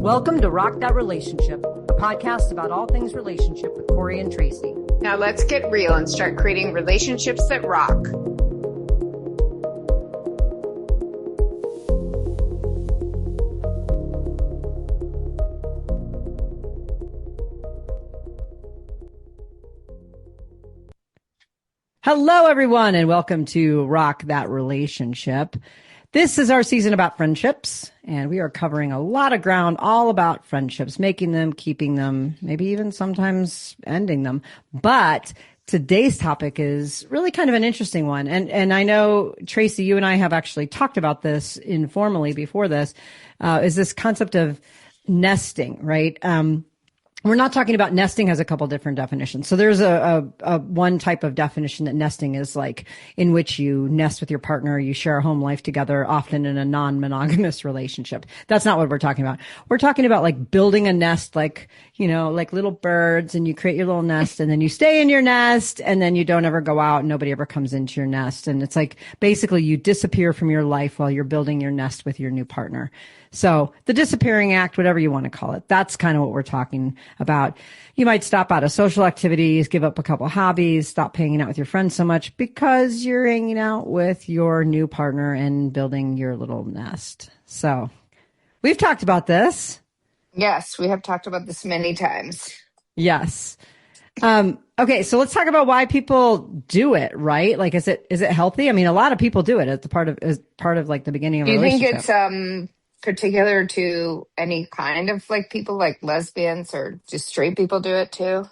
Welcome to Rock That Relationship, a podcast about all things relationship with Corey and Tracy. Now let's get real and start creating relationships that rock. Hello, everyone, and welcome to Rock That Relationship. This is our season about friendships, and we are covering a lot of ground all about friendships, making them, keeping them, maybe even sometimes ending them. But today's topic is really kind of an interesting one. And I know, Tracy, you and I have actually talked about this informally before this, is this concept of nesting, right? We're not talking about nesting has a couple different definitions. So there's a one type of definition that nesting is like in which you nest with your partner, you share a home life together, often in a non-monogamous relationship. That's not what we're talking about. We're talking about like building a nest, like, you know, like little birds, and you create your little nest and then you stay in your nest and then you don't ever go out. Nobody ever comes into your nest. And it's like basically you disappear from your life while you're building your nest with your new partner. So the disappearing act, whatever you want to call it, that's kind of what we're talking about. You might stop out of social activities, give up a couple hobbies, stop hanging out with your friends so much because you're hanging out with your new partner and building your little nest. So we've talked about this. Yes, we have talked about this many times. Yes. Okay, so let's talk about why people do it, right? Like, is it healthy? I mean, a lot of people do it as part of like the beginning of a relationship. Do you think it's particular to any kind of like people, like lesbians, or just straight people do it too?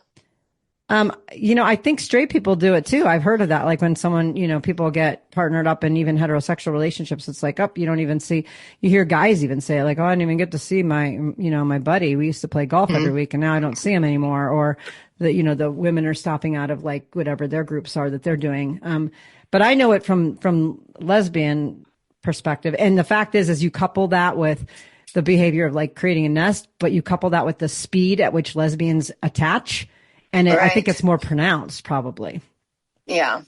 You know, I think straight people do it too. I've heard of that. Like when someone, you know, people get partnered up in even heterosexual relationships, it's like, you don't even see, you hear guys even say like, oh, I didn't even get to see my buddy. We used to play golf every week and now I don't see him anymore. Or the women are stopping out of like whatever their groups are that they're doing. But I know it from lesbian perspective. And the fact is you couple that with the behavior of like creating a nest, but you couple that with the speed at which lesbians attach. And I think it's more pronounced, probably. Yeah,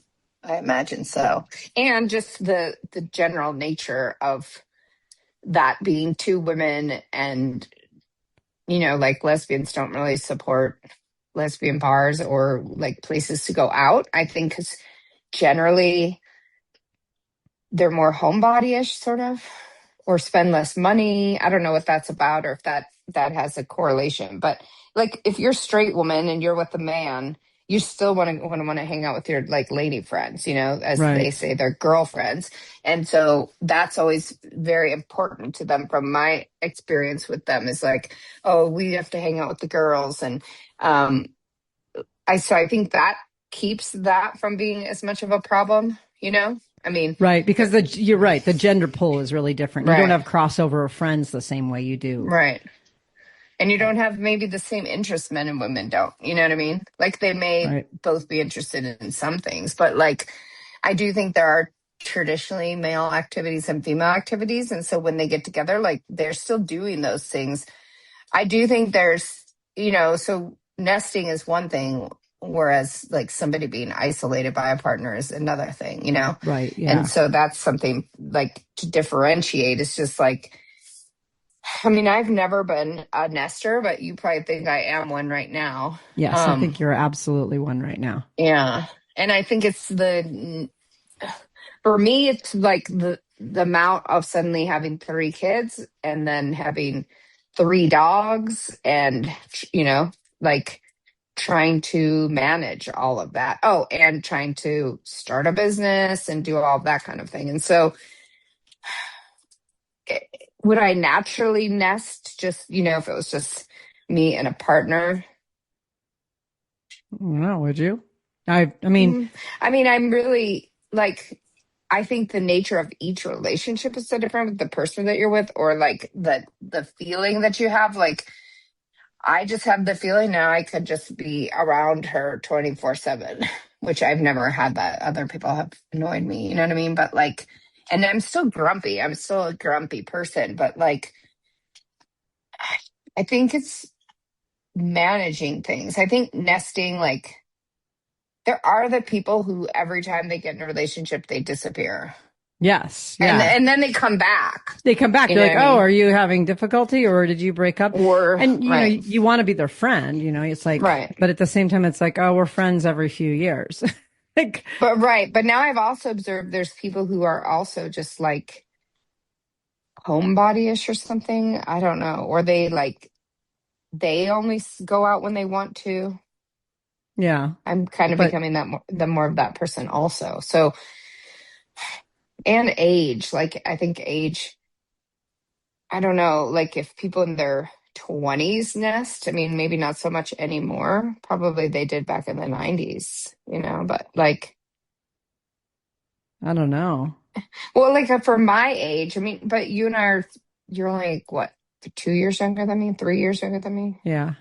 I imagine so. And just the general nature of that being two women, and, you know, like lesbians don't really support lesbian bars or like places to go out. I think because generally they're more homebody-ish sort of, or spend less money. I don't know what that's about or if that has a correlation, but like if you're a straight woman and you're with a man, you still want to hang out with your like lady friends, you know, as they say, their girlfriends. And so that's always very important to them. From my experience with them is like, oh, we have to hang out with the girls. And I think that keeps that from being as much of a problem, you know? I mean, right. Because you're right. The gender pull is really different. You don't have crossover of friends the same way you do. Right. And you don't have maybe the same interests men and women don't. You know what I mean? Like they may both be interested in some things, but like I do think there are traditionally male activities and female activities. And so when they get together, like they're still doing those things. I do think there's, you know, so nesting is one thing, whereas like somebody being isolated by a partner is another thing, you know? Right. Yeah. And so that's something like to differentiate. It's just like, I mean, I've never been a nester, but you probably think I am one right now. Yes, I think you're absolutely one right now. Yeah. And I think it's for me, it's like the amount of suddenly having 3 kids and then having 3 dogs and, you know, like trying to manage all of that. Oh, and trying to start a business and do all that kind of thing. And so would I naturally nest just, you know, if it was just me and a partner? No, would you? I mean, I'm really like, I think the nature of each relationship is so different with the person that you're with, or like the feeling that you have. Like, I just have the feeling now I could just be around her 24/7, which I've never had that. Other people have annoyed me, you know what I mean? But like, and I'm still grumpy. I'm still a grumpy person, but like, I think it's managing things. I think nesting, like, there are the people who every time they get in a relationship, they disappear. Yes. And Yeah. and then they come back. They come back. You They're know like, what I "Oh, mean? are you having difficulty or did you break up?" Or And right, you want to be their friend, it's like, right. but at the same time it's like, "Oh, we're friends every few years." Like, But right. But now I've also observed there's people who are also just like homebody-ish or something. I don't know. Or they only go out when they want to. yeah. I'm kind of But becoming the more of that person also. So, and age, like I think age, I don't know, like if people in their 20s nest, I mean, maybe not so much anymore. Probably they did back in the 90s, but like, I don't know. well, like for my age, I mean, but you and I you're only like, what, 2 years younger than me, 3 years younger than me? Yeah.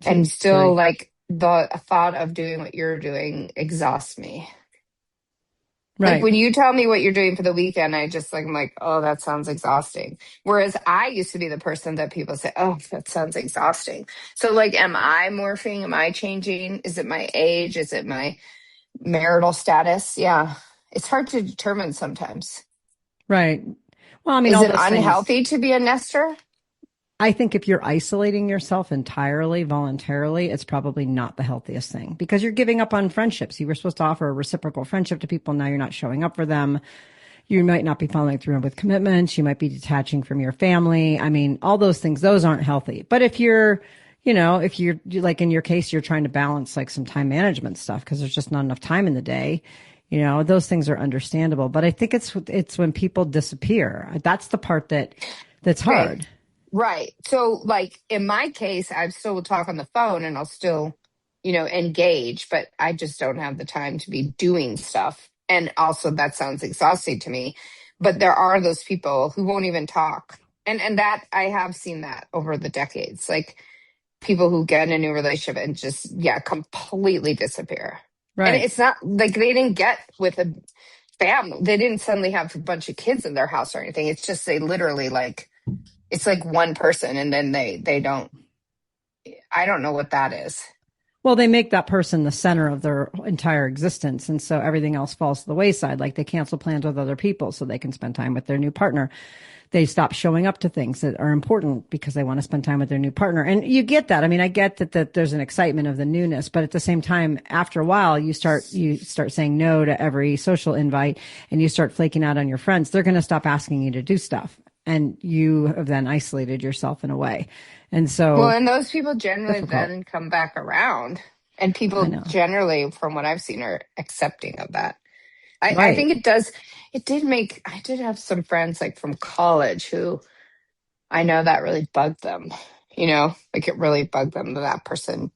And Two, still, three. like, the thought of doing what you're doing exhausts me. Like Right. when you tell me what you're doing for the weekend, I'm like, oh, that sounds exhausting. Whereas I used to be the person that people say, oh, that sounds exhausting. So like, am I morphing? Am I changing? Is it my age? Is it my marital status? Yeah. It's hard to determine sometimes. Right. Well, I mean, Is all it those things. unhealthy to be a nester? I think if you're isolating yourself entirely voluntarily, it's probably not the healthiest thing because you're giving up on friendships. You were supposed to offer a reciprocal friendship to people. Now you're not showing up for them. You might not be following through with commitments. You might be detaching from your family. I mean, all those things, those aren't healthy. But if if you're like in your case, you're trying to balance like some time management stuff because there's just not enough time in the day. Those things are understandable. But I think it's when people disappear. That's the part that's Okay. hard. Right. So, like in my case, I still will talk on the phone and I'll still, engage, but I just don't have the time to be doing stuff. And also, that sounds exhausting to me. But there are those people who won't even talk, and that I have seen that over the decades, like people who get in a new relationship and just completely disappear. And Right. it's not like they didn't get with a family; they didn't suddenly have a bunch of kids in their house or anything. It's just they literally like it's like one person and then they don't I don't know what that is. Well, they make that person the center of their entire existence. And so everything else falls to the wayside. Like they cancel plans with other people so they can spend time with their new partner. They stop showing up to things that are important because they want to spend time with their new partner. And you get that. I mean, I get that there's an excitement of the newness, but at the same time, after a while, you start saying no to every social invite and you start flaking out on your friends. They're going to stop asking you to do stuff. And you have then isolated yourself in a way. And Well, so and those people generally difficult. then come back around and I people know. generally from what I've seen are accepting of that. I Right. think I did have some friends like from college who I know that really bugged them, like it really bugged them that that person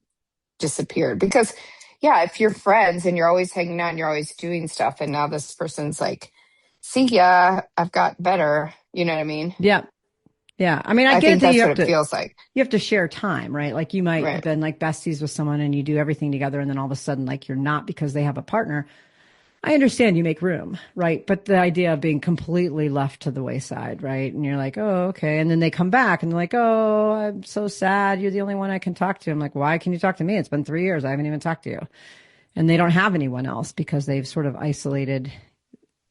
disappeared because yeah, if you're friends and you're always hanging out and you're always doing stuff and now this person's like, see ya, I've got better, you know what I mean? Yeah. Yeah. I mean, I I get it think that that's what it feels like. you have to share time, right? Like you might have Right. been like besties with someone and you do everything together and then all of a sudden like you're not because they have a partner. I understand you make room, right? But the idea of being completely left to the wayside, right? And you're like, "Oh, okay." And then they come back and they're like, "Oh, I'm so sad. You're the only one I can talk to." I'm like, "Why can you talk to me? It's been 3 years. I haven't even talked to you." And they don't have anyone else because they've sort of isolated,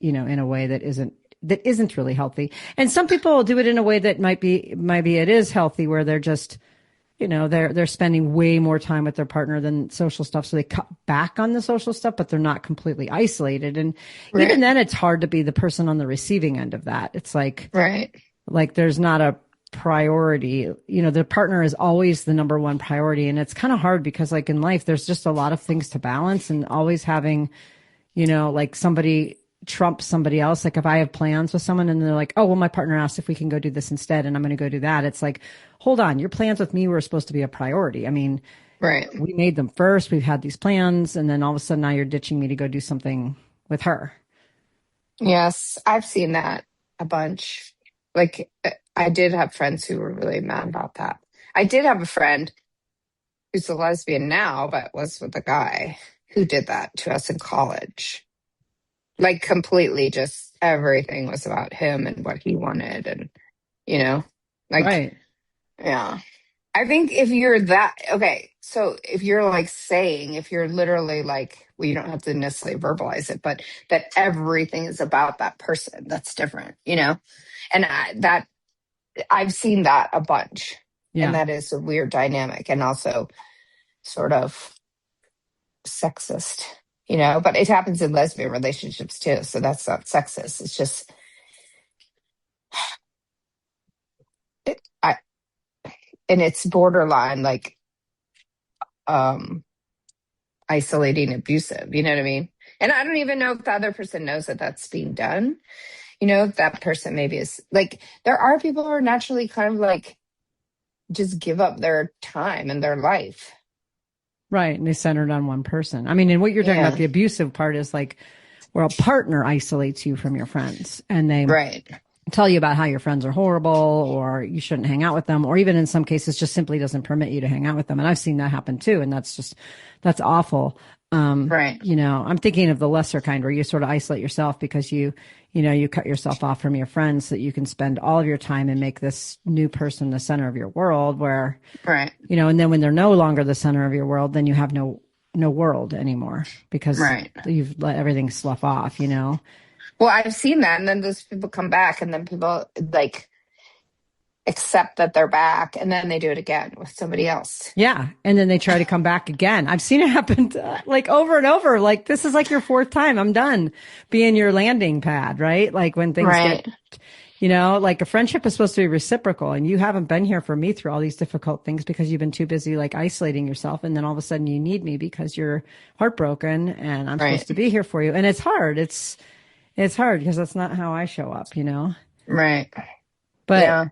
in a way that isn't really healthy. And some people do it in a way that maybe it is healthy where they're just, they're spending way more time with their partner than social stuff. So they cut back on the social stuff, but they're not completely isolated. And even Right. then it's hard to be the person on the receiving end of that. It's Right. like there's not a priority. The partner is always the number one priority. And it's kind of hard because like in life, there's just a lot of things to balance and always having like somebody trump somebody else. Like if I have plans with someone and they're like, oh, well, my partner asked if we can go do this instead and I'm going to go do that. It's like, hold on, your plans with me were supposed to be a priority. I mean, Right. we made them first. We've had these plans. And then all of a sudden now you're ditching me to go do something with her. Yes, I've seen that a bunch. Like I did have friends who were really mad about that. I did have a friend who's a lesbian now, but was with a guy who did that to us in college. Like completely just everything was about him and what he wanted and you know, like Right. yeah. I think if you're that, okay, so if you're like saying, if you're literally like, well, you don't have to necessarily verbalize it, but that everything is about that person, that's different, you know? And that I've seen that a bunch. And Yeah. that is a weird dynamic and also sort of sexist, you know? But it happens in lesbian relationships too. So that's not sexist. It's just, I, and it's borderline like, um, isolating, abusive. You know what I mean? And I don't even know if the other person knows that that's being done. You know, if that person maybe is like, there are people who are naturally kind of like just give up their time and their life. Right. And they centered on one person. I mean, and what you're talking about, Yeah. the abusive part is like where a partner isolates you from your friends and they Right. tell you about how your friends are horrible or you shouldn't hang out with them, or even in some cases just simply doesn't permit you to hang out with them. And I've seen that happen too. And that's awful. Right. You know, I'm thinking of the lesser kind where you sort of isolate yourself because you cut yourself off from your friends so that you can spend all of your time and make this new person the center of your world where, Right. and then when they're no longer the center of your world, then you have no world anymore because Right. you've let everything slough off, Well, I've seen that. And then those people come back and then people like accept that they're back and then they do it again with somebody else. Yeah. And then they try to come back again. I've seen it happen like over and over. Like this is like your fourth time. I'm done being your landing pad, right? Like when things Right. get, like a friendship is supposed to be reciprocal and you haven't been here for me through all these difficult things because you've been too busy like isolating yourself. And then all of a sudden you need me because you're heartbroken and I'm Right. supposed to be here for you. And it's hard. It's hard because that's not how I show up. Right. But Yeah.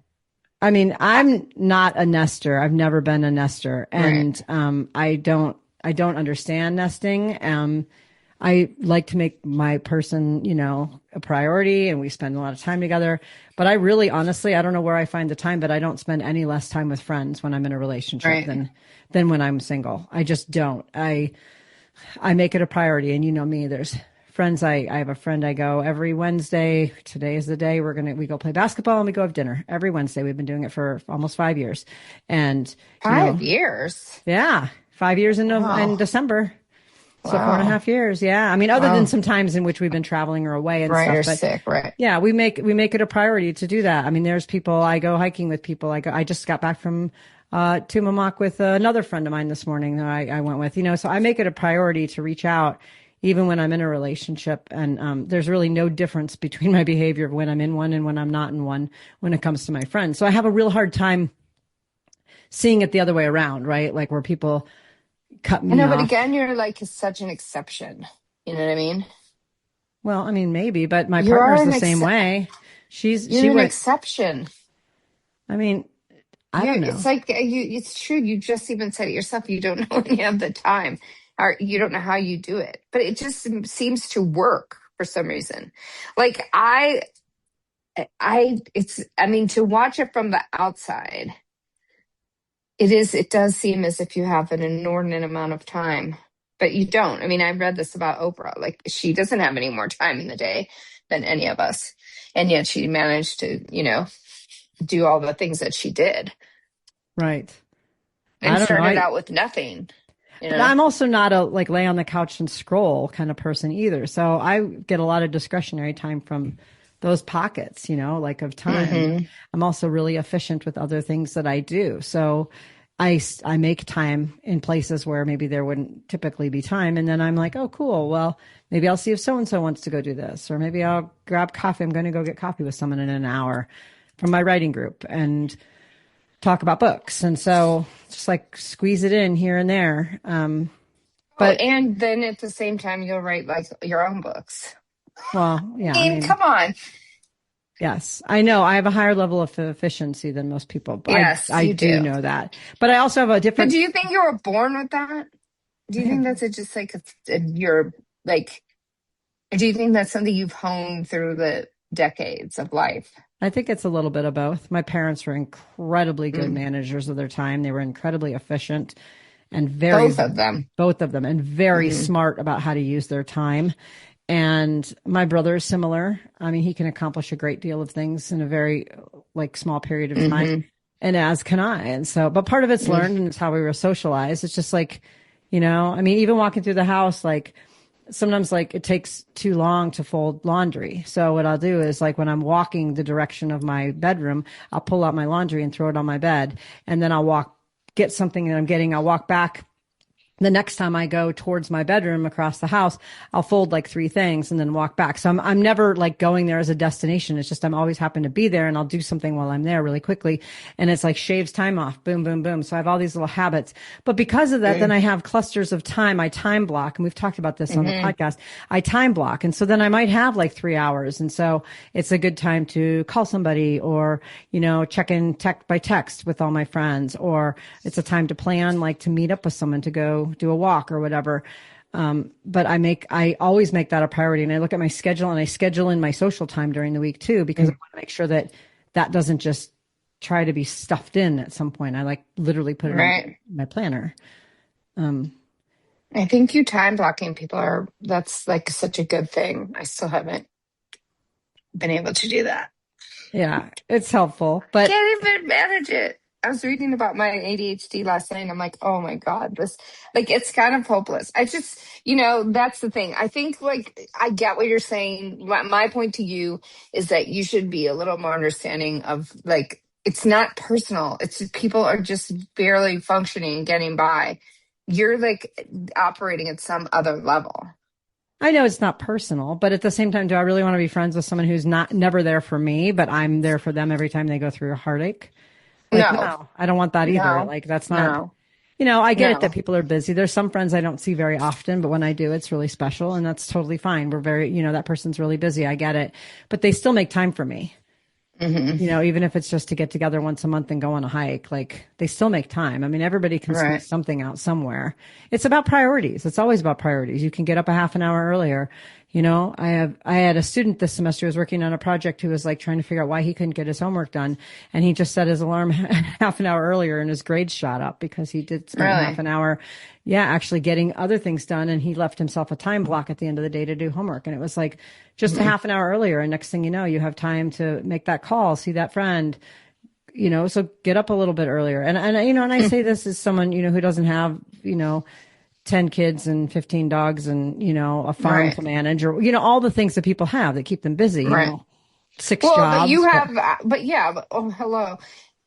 I mean, I'm not a nester. I've never been a nester, Right. and I don't understand nesting. I like to make my person, a priority, and we spend a lot of time together. But I really, honestly, I don't know where I find the time, but I don't spend any less time with friends when I'm in a relationship Right. than when I'm single. I just don't. I make it a priority, and you know me. There's friends. I have a friend I go every Wednesday. Today is the day we go play basketball and we go have dinner every Wednesday. We've been doing it for almost 5 years, and 5 years. yeah, 5 years in Wow. December. So Wow. 4.5 years. Yeah. I mean, other Wow. than some times in which we've been traveling or away and Right. stuff, Or but sick. Right. yeah, we make it a priority to do that. I mean, there's people I go hiking with people. I just got back from Tumamoc with another friend of mine this morning that I went with, so I make it a priority to reach out even when I'm in a relationship. And there's really no difference between my behavior when I'm in one and when I'm not in one when it comes to my friends. So I have a real hard time seeing it the other way around, right? Like where people cut me I know, off. but again, you're like such an exception. You know what I mean? Well, I mean, maybe, but my You partner's are the same way. She you're an went, exception. I mean, I don't know. It's like it's true. You just even said it yourself. You don't know when you have the time, or you don't know how you do it. But it just seems to work for some reason. Like it's. I mean, to watch it from the outside, it does seem as if you have an inordinate amount of time, but you don't. I mean, I read this about Oprah. Like she doesn't have any more time in the day than any of us, and yet she managed to, do all the things that she did. Right. And I don't know. started out with nothing, But I'm also not a like lay on the couch and scroll kind of person either. So I get a lot of discretionary time from those pockets, like of time. Mm-hmm. I'm also really efficient with other things that I do. So I make time in places where maybe there wouldn't typically be time. And then I'm like, oh, cool. Well, maybe I'll see if so-and-so wants to go do this, or maybe I'll grab coffee. I'm going to go get coffee with someone in an hour from my writing group and talk about books. And so just like squeeze it in here and there. But and then at the same time, you'll write like your own books. well, yeah, I mean, come on. Yes, I know I have a higher level of efficiency than most people. But Yes, I you do do. know that. But I also have a different. But do you think you were born with that? Do you think that's just like you're like? Do you think that's something you've honed through the decades of life? I think it's a little bit of both. My parents were incredibly good managers of their time. They were incredibly efficient and very both of them, and very smart about how to use their time. And my brother is similar. I mean, he can accomplish a great deal of things in a very like small period of time. And as can I. And so, but part of it's Mm. learned and it's how we were socialized. It's just like, I mean, even walking through the house, like sometimes like it takes too long to fold laundry. So what I'll do is like when I'm walking the direction of my bedroom, I'll pull out my laundry and throw it on my bed. And then get something that I'm getting. I'll walk back the next time I go towards my bedroom across the house, I'll fold like three things and then walk back. So I'm never like going there as a destination. It's just I'm always happen to be there and I'll do something while I'm there really quickly. And it's like shaves time off. Boom, boom, boom. So I have all these little habits. But because of that, then Mm. I have clusters of time. I time block. And we've talked about this on the Mm-hmm. podcast. I time block. And so then I might have like 3 hours. And so it's a good time to call somebody or, check in by text with all my friends, or it's a time to plan, like to meet up with someone to go do a walk or whatever. But I always make that a priority, and I look at my schedule and I schedule in my social time during the week too, because I Mm. want to make sure that that doesn't just try to be stuffed in at some point. I like literally put it on Right. my planner. Um, I think you time blocking people that's like such a good thing. I still haven't been able to do that. yeah, it's helpful, but Can't even manage it. I was reading about my ADHD last night and I'm like, oh my God, it's kind of hopeless. I just, that's the thing. I think like, I get what you're saying. My point to you is that you should be a little more understanding of like, it's not personal. It's just, people are just barely functioning, getting by. You're like operating at some other level. I know it's not personal, but at the same time, do I really want to be friends with someone who's never there for me, but I'm there for them every time they go through a heartache? Like, No, no, I don't want that either. no, Like, that's not, no, I get it that no. people are busy. There's some friends I don't see very often, but when I do, it's really special and that's totally fine. We're very, that person's really busy. I get it, but they still make time for me. Hmm. Even if it's just to get together once a month and go on a hike, like they still make time. I mean, everybody can Right. squeeze something out somewhere. It's about priorities. It's always about priorities. You can get up a half an hour earlier. I had a student this semester who was working on a project who was like trying to figure out why he couldn't get his homework done. And he just set his alarm half an hour earlier and his grades shot up because he did spend half Really? an hour, yeah, actually getting other things done. And he left himself a time block at the end of the day to do homework. And it was like just a Mhm. half an hour earlier. And next thing you know, you have time to make that call, see that friend, so get up a little bit earlier. And I say this as someone, who doesn't have, 10 kids and 15 dogs and, a farm Right. to manage or, all the things that people have that keep them busy, Right. six Well, but you jobs, but have, but yeah, but, oh, hello.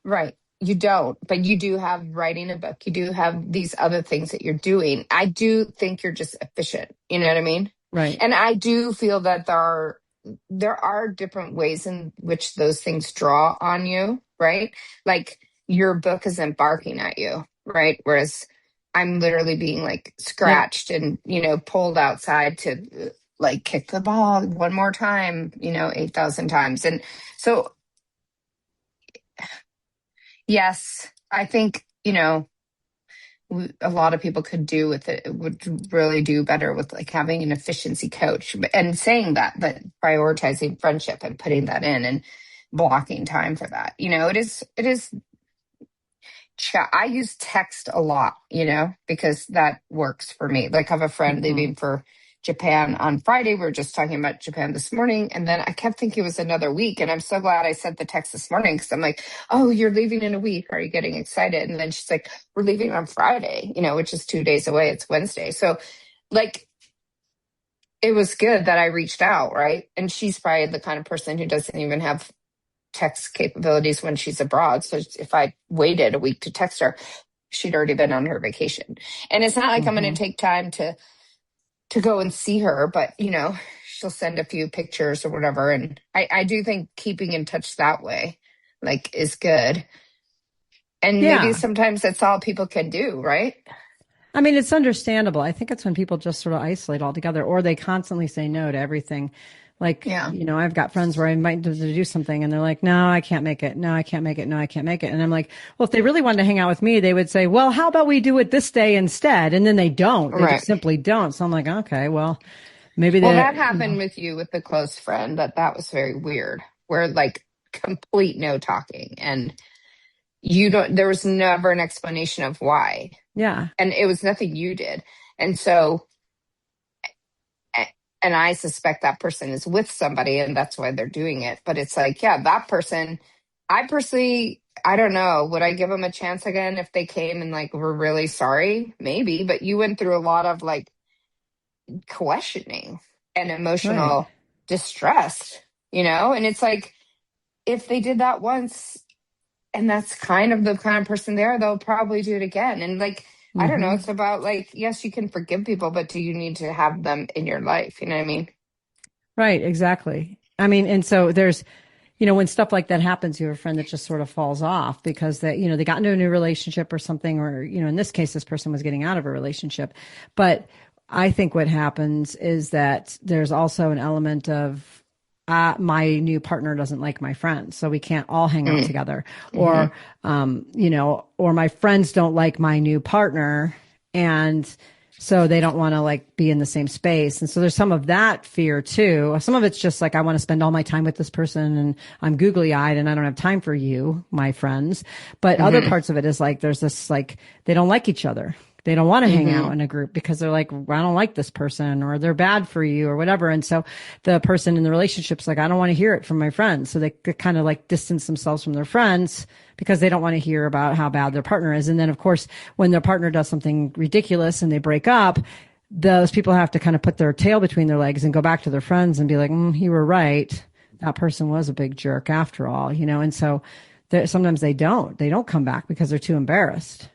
Right. You don't, but you do have writing a book. You do have these other things that you're doing. I do think you're just efficient. You know what I mean? right. And I do feel that there are different ways in which those things draw on you, right? Like your book isn't barking at you, right? Whereas I'm literally being like Yep. scratched and, pulled outside to like kick the ball one more time, 8,000 times. And so, yes, I think, a lot of people could do with it, would really do better with like having an efficiency coach and saying that prioritizing friendship and putting that in and blocking time for that. It is I use text a lot, because that works for me. Like I have a friend Mhm. leaving for Japan on Friday. We were just talking about Japan this morning. And then I kept thinking it was another week. And I'm so glad I sent the text this morning because I'm like, oh, you're leaving in a week. Are you getting excited? And then she's like, we're leaving on Friday, which is 2 days away. It's Wednesday. So like, it was good that I reached out, right? And she's probably the kind of person who doesn't even have text capabilities when she's abroad. So if I waited a week to text her, she'd already been on her vacation. And it's not like I'm going to Mhm. take time to go and see her, but she'll send a few pictures or whatever. And I do think keeping in touch that way, like, is good. And maybe Yeah. sometimes that's all people can do, right? I mean, it's understandable. I think it's when people just sort of isolate altogether or they constantly say no to everything. Like, Yeah. I've got friends where I invite them to do something and they're like, no, I can't make it. No, I can't make it. No, I can't make it. And I'm like, well, if they really wanted to hang out with me, they would say, well, how about we do it this day instead? And then they don't. They just Right. simply don't. So I'm like, okay, well, maybe Well, they, that happened with you with the close friend. That was very weird. Where like complete no talking, and you don't. There was never an explanation of why, yeah. and it was nothing you did. And so, and I suspect that person is with somebody, and that's why they're doing it. But it's like, yeah, that person. I personally I don't know. Would I give them a chance again if they came and like were really sorry? Maybe, but you went through a lot of like questioning and Right. emotional distress, And it's like if they did that once and that's kind of person they are, they'll probably do it again. And like, I don't know, Mm-hmm. it's about like, yes, you can forgive people, but do you need to have them in your life? You know what I mean? Right. Exactly. I mean, and so there's, when stuff like that happens, you have a friend that just sort of falls off because they got into a new relationship or something, or, in this case, this person was getting out of a relationship. But I think what happens is that there's also an element of, my new partner doesn't like my friends, so we can't all hang out Mm. together, Hmm. or my friends don't like my new partner. And so they don't want to like be in the same space. And so there's some of that fear too. Some of it's just like, I want to spend all my time with this person and I'm googly eyed and I don't have time for you, my friends. But other Hmm. parts of it is like, there's this like, they don't like each other. They don't want to hang Hmm. out in a group because they're like, I don't like this person or they're bad for you or whatever. And so the person in the relationship's like, I don't want to hear it from my friends. So they kind of like distance themselves from their friends because they don't want to hear about how bad their partner is. And then of course, when their partner does something ridiculous and they break up, those people have to kind of put their tail between their legs and go back to their friends and be like, you were right. That person was a big jerk after all, And so sometimes they don't come back because they're too embarrassed.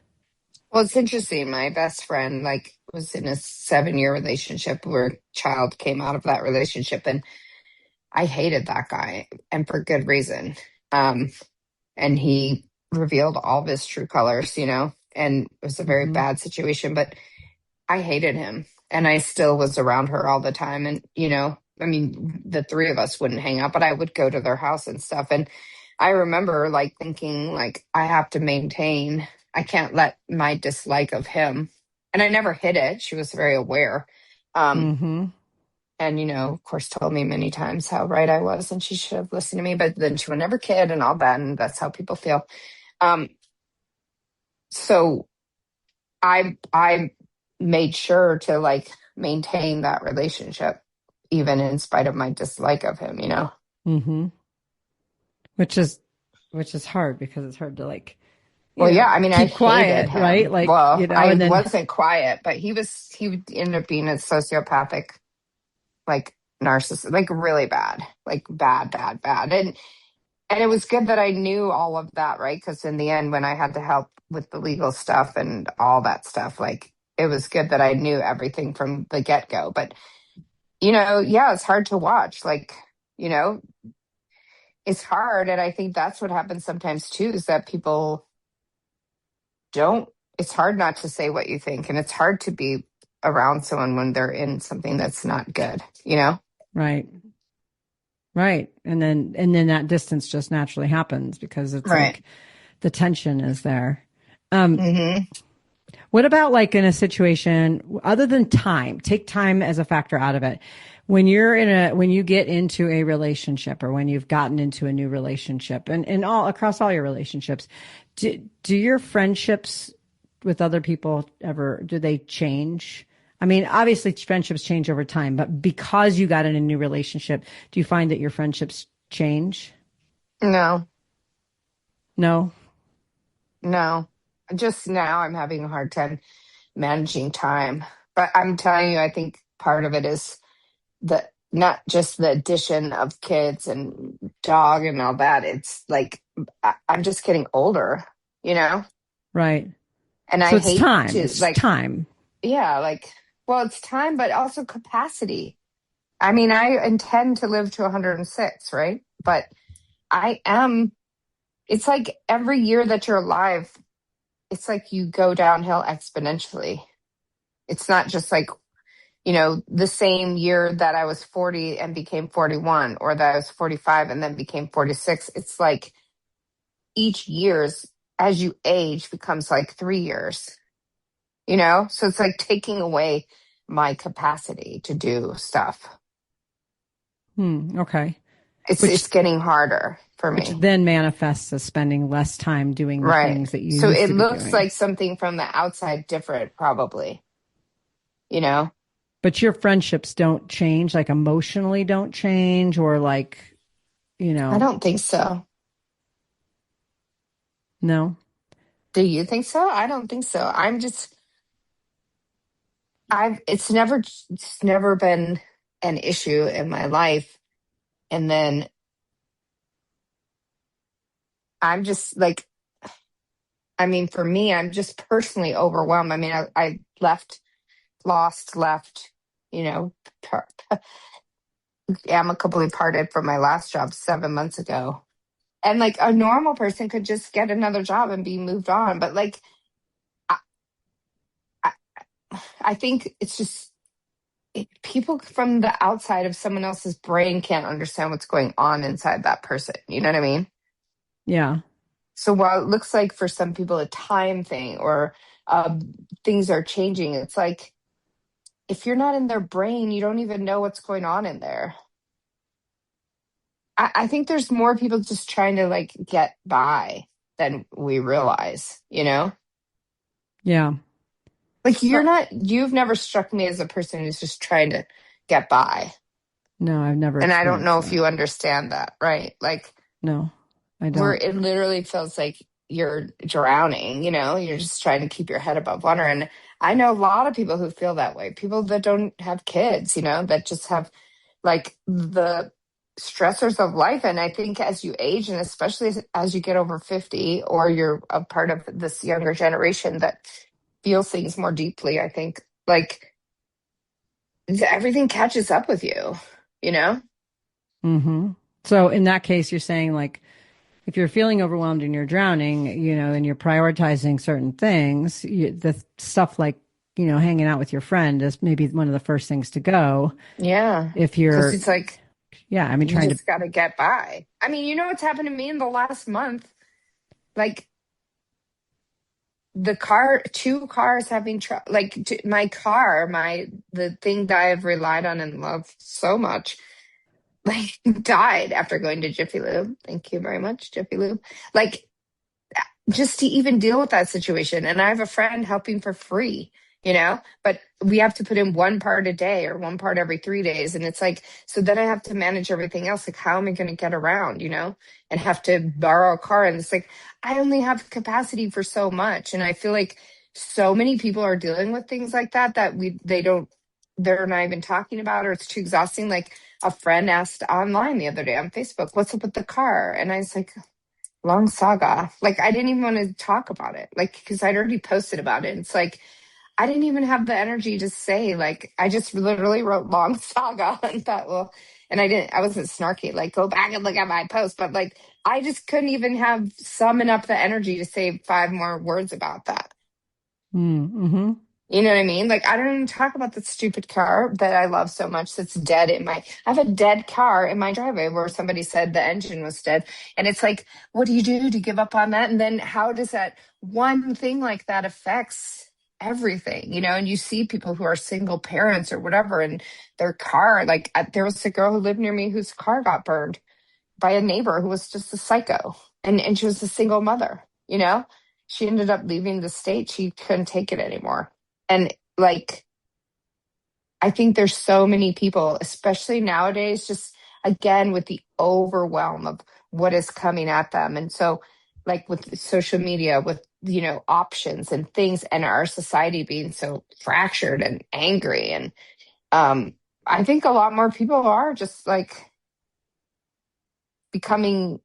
Well, it's interesting. My best friend, like, was in a 7-year relationship where a child came out of that relationship, and I hated that guy, and for good reason. Um, and he revealed all of his true colors, and it was a very Hmm. bad situation, but I hated him, and I still was around her all the time. And, I mean, the three of us wouldn't hang out, but I would go to their house and stuff. And I remember like thinking, like, I have to maintain, I can't let my dislike of him. And I never hid it. She was very aware. Um, Hmm. and, of course, told me many times how right I was and she should have listened to me, but then she would never kid and all that. And that's how people feel. Um, so I made sure to like maintain that relationship, even in spite of my dislike of him. Hmm. Which is, which is hard because it's hard to like, Well, yeah, I mean, I keep hated quiet, right? him. Like, Well, I and then, wasn't quiet, but he would end up being a sociopathic, like narcissist, like really bad, like bad, bad, bad. And it was good that I knew all of that, right? Because in the end, when I had to help with the legal stuff and all that stuff, like it was good that I knew everything from the get go. But yeah, it's hard to watch. Like, you know, it's hard. And I think that's what happens sometimes too, is that people don't, it's hard not to say what you think. And it's hard to be around someone when they're in something that's not good? right, right. And then that distance just naturally happens because it's Right. like the tension is there. Um, Hmm. what about like in a situation other than time? Take time as a factor out of it. When you get into a relationship or when you've gotten into a new relationship and all across all your relationships, do your friendships with other people ever, do they change? I mean, obviously friendships change over time, but because you got in a new relationship, do you find that your friendships change? No, No? no. Just now I'm having a hard time managing time. But I'm telling you, I think part of it is the not just the addition of kids and dog and all that. It's like I'm just getting older. Right. And I So it's hate time. to It's like, time. yeah, like, well, it's time, but also capacity. I mean, I intend to live to 106, right? But I am, it's like every year that you're alive, it's like you go downhill exponentially. It's not just like, the same year that I was 40 and became 41, or that I was 45 and then became 46. It's like each year's as you age becomes like 3 years. So it's like taking away my capacity to do stuff. Okay. It's Which getting harder for which me. then manifests as spending less time doing the Right. things that you So used it to be looks doing. like something from the outside different, probably. But your friendships don't change, like emotionally don't change, or like, you I know, don't think so. No. Do you think so? I don't think so. It's never been an issue in my life. And then I'm just like, I mean, for me, I'm just personally overwhelmed. I mean, I left, you know, par- amicably parted from my last job 7 months ago. And like a normal person could just get another job and be moved on. But like, I, I, I think it's just people from the outside of someone else's brain can't understand what's going on inside that person. You know what I mean? Yeah. So while it looks like for some people a time thing or uh, things are changing, it's like if you're not in their brain, you don't even know what's going on in there. I think there's more people just trying to like get by than we realize, you know? Yeah. Like Well, you've never struck me as a person who's just trying to get by. no, I've never And I don't know experienced if that. you understand that, right? Like No, I where don't. it literally feels like you're drowning, you know, you're just trying to keep your head above water. And I know a lot of people who feel that way, people that don't have kids, you know, that just have like the stressors of life. And I think as you age, and especially as you get over 50, or you're a part of this younger generation that feels things more deeply, I think like everything catches up with you, you know? Hmm. So in that case, you're saying like if you're feeling overwhelmed and you're drowning, and you're prioritizing certain things, the stuff like, hanging out with your friend is maybe one of the first things to go. Yeah. If Because you're, it's like, yeah, I mean, you trying to, just got to get by. I mean, you know what's happened to me in the last month? Like two cars having like my car, the thing that I've relied on and loved so much, like died after going to Jiffy Lube. Thank you very much, Jiffy Lube. Like just to even deal with that situation. And I have a friend helping for free, you know, but we have to put in one part a day or one part every 3 days. And it's like, so then I have to manage everything else. Like, how am I going to get around, you know, and have to borrow a car? And it's like, I only have capacity for so much. And I feel like so many people are dealing with things like that, they're not even talking about, or it's too exhausting. Like a friend asked online the other day on Facebook, what's up with the car? And I was like, long saga. Like I didn't even want to talk about it. Like because I'd already posted about it. It's like I didn't even have the energy to say like I just literally wrote long saga and thought, well, and I wasn't snarky, like go back and look at my post, but like I just couldn't even summon up the energy to say five more words about that. mm-hmm. You know what I mean? Like, I don't even talk about the stupid car that I love so much that's dead I have a dead car in my driveway where somebody said the engine was dead. And it's like, what do you do to give up on that? And then how does that one thing like that affects everything, you know? And you see people who are single parents or whatever, and their car, like, there was a girl who lived near me whose car got burned by a neighbor who was just a psycho. And she was a single mother, you know? She ended up leaving the state. She couldn't take it anymore. And like, I think there's so many people, especially nowadays, just again with the overwhelm of what is coming at them. And so, like with social media, with, options and things, and our society being so fractured and angry. And um, I think a lot more people are just like becoming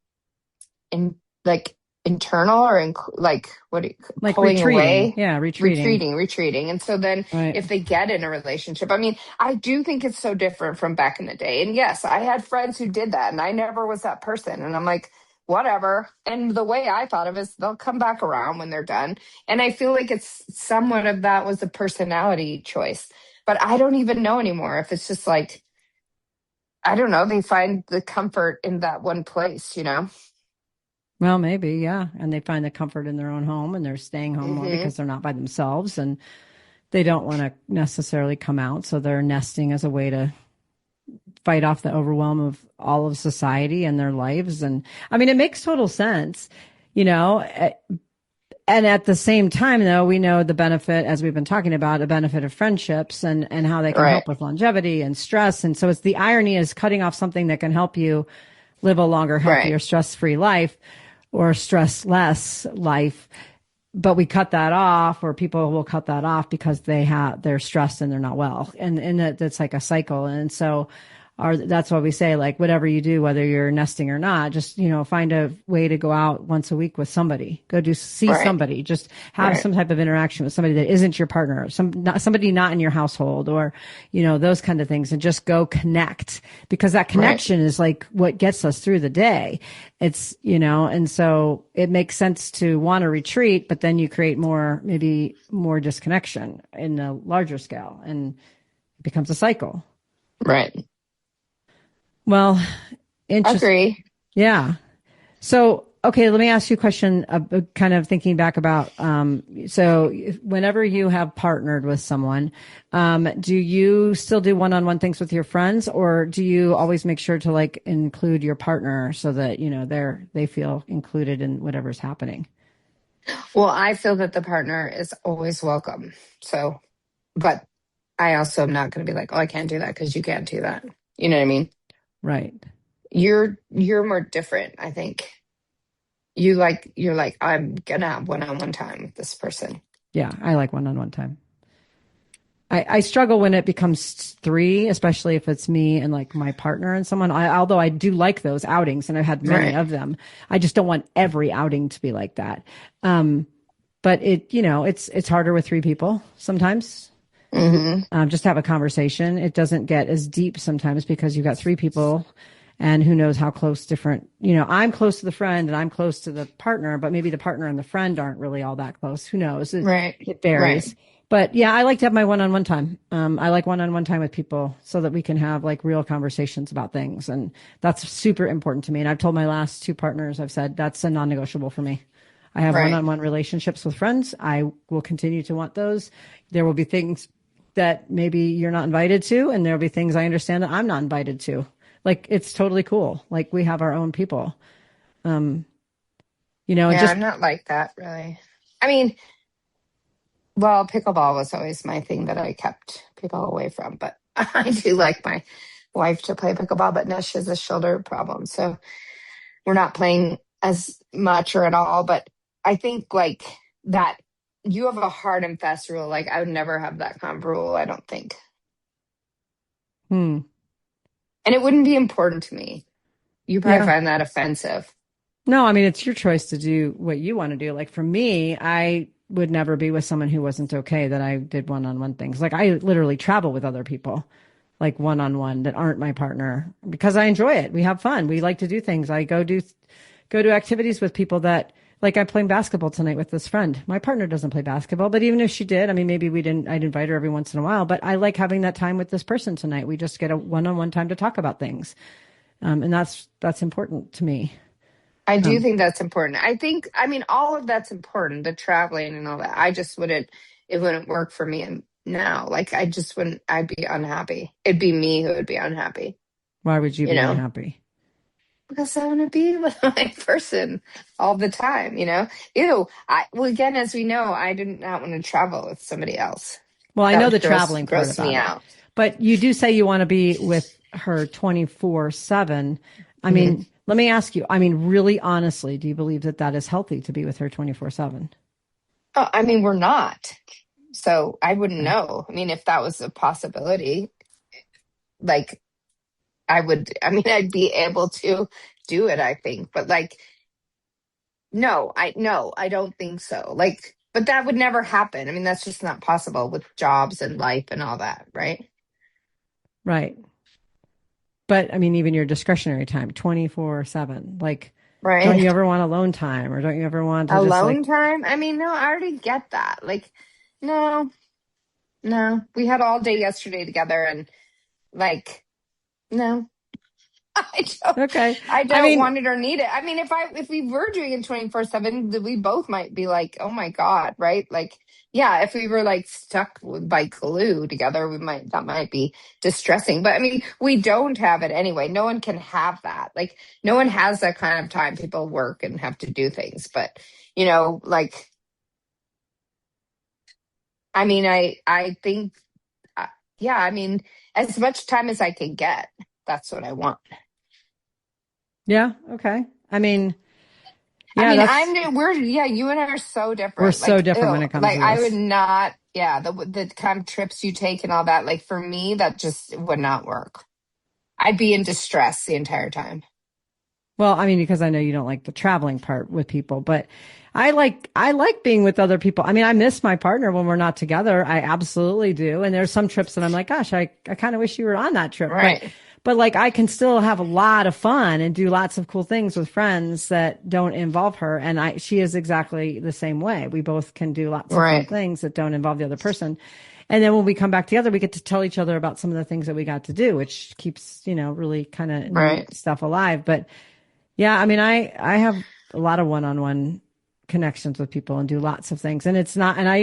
in like internal or like Like pulling retreating. away, Yeah. Retreating. retreating. And so then Right. if they get in a relationship, I mean, I do think it's so different from back in the day. And yes, I had friends who did that and I never was that person. And I'm like, whatever. And the way I thought of it is they'll come back around when they're done. And I feel like it's somewhat of that was a personality choice. But I don't even know anymore if it's just like, I don't know, they find the comfort in that one place, you know? Well, maybe. Yeah. And they find the comfort in their own home and they're staying home more Hmm. because they're not by themselves and they don't want to necessarily come out. So they're nesting as a way to fight off the overwhelm of all of society and their lives. And I mean, it makes total sense, you know. And at the same time, though, we know the benefit, as we've been talking about, the benefit of friendships and how they can Right. help with longevity and stress. And so it's the irony is cutting off something that can help you live a longer, Right. healthier, stress free life or stress less life, but we cut that off, or people will cut that off because they're stressed and they're not well, and that's like a cycle. And so that's why we say, like, whatever you do, whether you're nesting or not, just, find a way to go out once a week with somebody, see Right. somebody, just have Right. some type of interaction with somebody that isn't your partner, somebody not in your household, or, those kind of things, and just go connect, because that Right. connection is like what gets us through the day. It's, and so it makes sense to want to retreat, but then you create maybe more disconnection in a larger scale, and it becomes a cycle. Right. Well, interesting. Agree. Yeah. So, okay, let me ask you a question, kind of thinking back about, so whenever you have partnered with someone, do you still do one-on-one things with your friends, or do you always make sure to like include your partner so that, they feel included in whatever's happening? Well, I feel that the partner is always welcome. So, but I also am not going to be like, oh, I can't do that because you can't do that. You know what I mean? Right. You're more different, I think. You're like, I'm gonna have one-on-one time with this person. Yeah. I like one-on-one time. I struggle when it becomes three, especially if it's me and like my partner and someone. Although I do like those outings, and I've had many Right. of them. I just don't want every outing to be like that. But it's harder with three people sometimes. Hmm. Just to have a conversation. It doesn't get as deep sometimes because you've got three people, and who knows how close different. I'm close to the friend and I'm close to the partner, but maybe the partner and the friend aren't really all that close. Who knows? Right. It varies. Right. But yeah, I like to have my one-on-one time. I like one-on-one time with people so that we can have like real conversations about things. And that's super important to me. And I've told my last two partners, I've said that's a non-negotiable for me. I have Right. one-on-one relationships with friends. I will continue to want those. There will be things that maybe you're not invited to, and there'll be things I understand that I'm not invited to. Like, it's totally cool. Like, we have our own people. And Yeah, just, I'm not like that really. I mean, well, pickleball was always my thing that I kept people away from, but I do like my wife to play pickleball, but now she has a shoulder problem. So we're not playing as much or at all. But I think like that you have a hard and fast rule. Like I would never have that kind of rule, I don't think. hmm, And it wouldn't be important to me. You probably yeah. find that offensive. No, I mean, it's your choice to do what you want to do. Like, for me, I would never be with someone who wasn't okay that I did one-on-one things. Like, I literally travel with other people, like one-on-one, that aren't my partner, because I enjoy it. We have fun. We like to do things. I go to activities with people that, like, I'm playing basketball tonight with this friend. My partner doesn't play basketball, but even if she did, I mean, maybe I'd invite her every once in a while, but I like having that time with this person tonight. We just get a one-on-one time to talk about things. And that's important to me. I do Um, think that's important. I mean, all of that's important, the traveling and all that. It wouldn't work for me now. Like, I just wouldn't, I'd be unhappy. It'd be me who would be unhappy, why would you you be know, unhappy? because I want to be with my person all the time, you know? Well, again, as we know, I did not want to travel with somebody else. Well, I That know would the traveling part gross me about it, out. but you do say you want to be with her 24/7. I Mhm. mean, let me ask you, I mean, really honestly, do you believe that that is healthy to be with her 24/7? Oh, I mean, we're not. So I wouldn't Okay. know. I mean, if that was a possibility, like I mean, I'd be able to do it, I think. But like, no, I don't think so. Like, but that would never happen. I mean, that's just not possible with jobs and life and all that, right? Right. But I mean, even your discretionary time, 24/7, like, don't Right. you ever want alone time, or don't you ever want to just like, Alone time? I mean, no, I already get that. Like, no, no. We had all day yesterday together and like, no. I don't, okay. I I don't mean, want it or need it. I mean, if we were doing it 24/7, we both might be like, oh my God, right? Like, yeah, if we were like by glue together, that might be distressing. But I mean, we don't have it anyway. No one can have that. Like, no one has that kind of time. People work and have to do things. But, like, I mean, I think, uh, yeah, I mean, as much time as I can get, that's what I want. yeah, okay. I mean, I Yeah, mean, that's you and I are so we're different. so Like, different ew, when it comes like to I would this. not, yeah, the kind of trips you take and all that, like for me, that just would not work. I'd be in distress the entire time. Well, I mean, because I know you don't like the traveling part with people, but I like being with other people. I mean, I miss my partner when we're not together. I absolutely do. And there's some trips that I'm like, gosh, I kind of wish you were on that trip. Right. But like I can still have a lot of fun and do lots of cool things with friends that don't involve her. And she is exactly the same way. We both can do lots of fun Right. things that don't involve the other person. And then when we come back together, we get to tell each other about some of the things that we got to do, which keeps, really kind of Right. neat stuff alive. But yeah, I mean, I have a lot of one-on-one connections with people and do lots of things. And it's not, and I've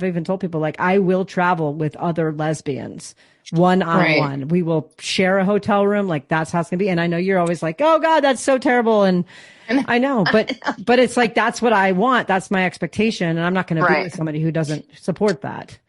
even told people like I will travel with other lesbians one on Right. one. We will share a hotel room. Like that's how it's gonna be. And I know you're always like, oh God, that's so terrible. And And I know, but it's like, that's what I want. That's my expectation. And I'm not going to be right. with somebody who doesn't support that.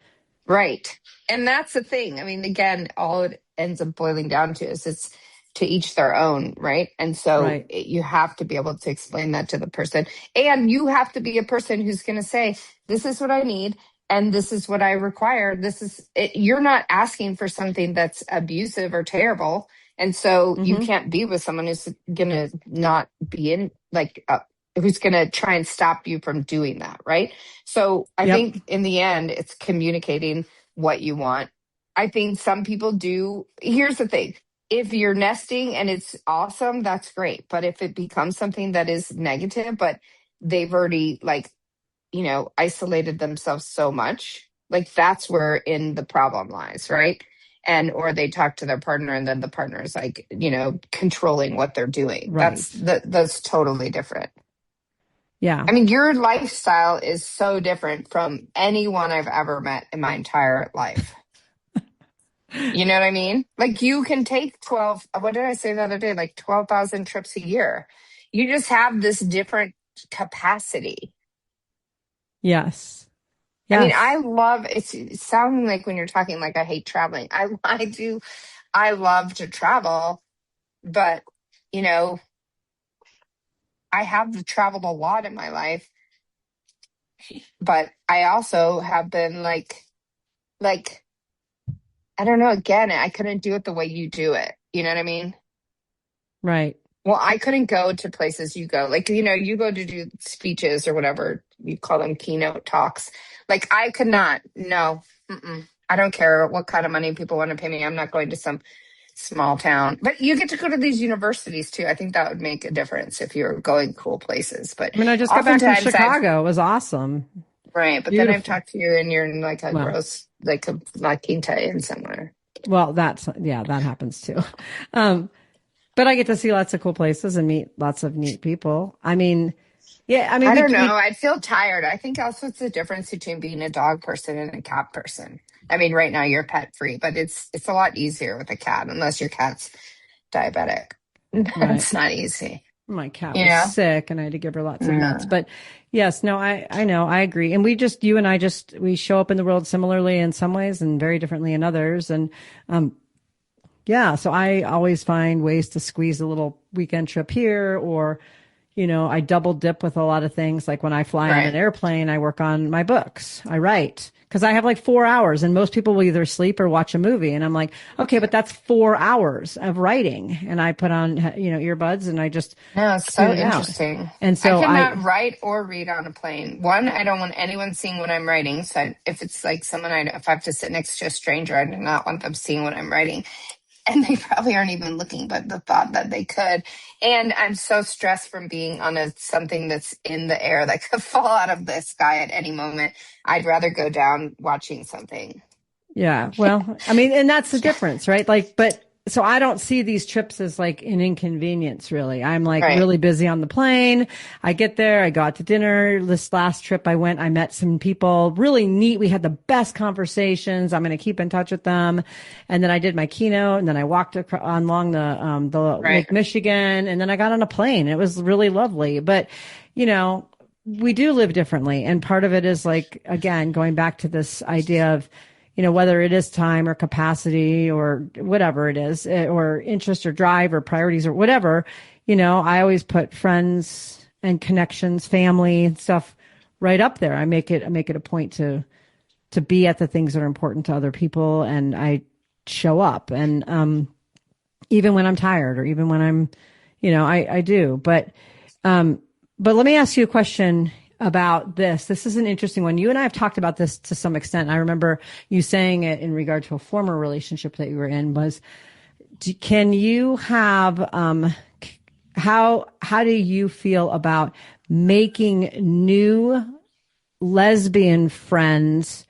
Right. And that's the thing. I mean, again, all it ends up boiling down to is it's to each their own, right? And so Right. you have to be able to explain that to the person. And you have to be a person who's going to say, this is what I need and this is what I require. This is it. You're not asking for something that's abusive or terrible. And so you Mm-hmm. can't be with someone who's going to not be in like who's going to try and stop you from doing that, right? So I Yep. think in the end, it's communicating what you want. I think some people do. Here's the thing. If you're nesting and it's awesome, that's great. But if it becomes something that is negative, but they've already like, isolated themselves so much, like that's where in the problem lies, right? And or they talk to their partner and then the partner is like, controlling what they're doing. Right. That's totally different. Yeah. I mean, your lifestyle is so different from anyone I've ever met in my entire life. You know what I mean? Like you can take 12, what did I say the other day? Like 12,000 trips a year. You just have this different capacity. Yes. I mean, I Yes. love it's sounding like when you're talking like I hate traveling. I do I love to travel, but you know, I have traveled a lot in my life, but I also have been like I don't know, again, I couldn't do it the way you do it. You know what I mean? Right. Well, I couldn't go to places you go. Like, you go to do speeches or whatever you call them, keynote talks. Like, I could not. No. Mm-mm. I don't care what kind of money people want to pay me. I'm not going to some small town. But you get to go to these universities too. I think that would make a difference if you're going cool places. But I mean, I just got back from oftentimes Chicago. It was awesome. right. But then I've Beautiful. talked to you and you're in like a Well, gross, like a La Quinta in somewhere. well, yeah, that happens too. Um, but I get to see lots of cool places and meet lots of neat people. I mean, yeah, I mean, I we, don't know. we, I'd feel tired. I think also it's the difference between being a dog person and a cat person. I mean, right now you're pet free, but it's a lot easier with a cat unless your cat's diabetic. right. It's not easy, My cat you was know? sick and I had to give her lots of meds. Yeah. But yes, no, I know, I agree. And you and I we show up in the world similarly in some ways and very differently in others. And, yeah, so I always find ways to squeeze a little weekend trip here or, I double dip with a lot of things. Like when I fly on an Right. airplane, I work on my books. I write because I have like 4 hours and most people will either sleep or watch a movie. And I'm like, okay, but that's 4 hours of writing. And I put on, earbuds and I just No, it's tune so it out. interesting. And I so cannot write or read on a plane. One, I don't want anyone seeing what I'm writing. So if it's like if I have to sit next to a stranger, I do not want them seeing what I'm writing. And they probably aren't even looking, but the thought that they could. And I'm so stressed from being on something that's in the air that could fall out of the sky at any moment. I'd rather go down watching something. yeah, well, I mean, and that's the difference, right? Like, but so I don't see these trips as like an inconvenience, really. I'm like Right. really busy on the plane. I get there, I go out to dinner. This last trip I went, I met some people really neat. We had the best conversations. I'm going to keep in touch with them. And then I did my keynote and then I walked along the Right. Lake Michigan and then I got on a plane. It was really lovely. But, we do live differently. And part of it is like, again, going back to this idea of, whether it is time or capacity or whatever it is, or interest or drive or priorities or whatever, I always put friends and connections, family and stuff right up there. I make it a point to be at the things that are important to other people, and I show up. And even when I'm tired or even when I'm, I do. But let me ask you a question about this. This is an interesting one. You and I have talked about this to some extent. I remember you saying it in regard to a former relationship that you were in was, can you have, how do you feel about making new lesbian friends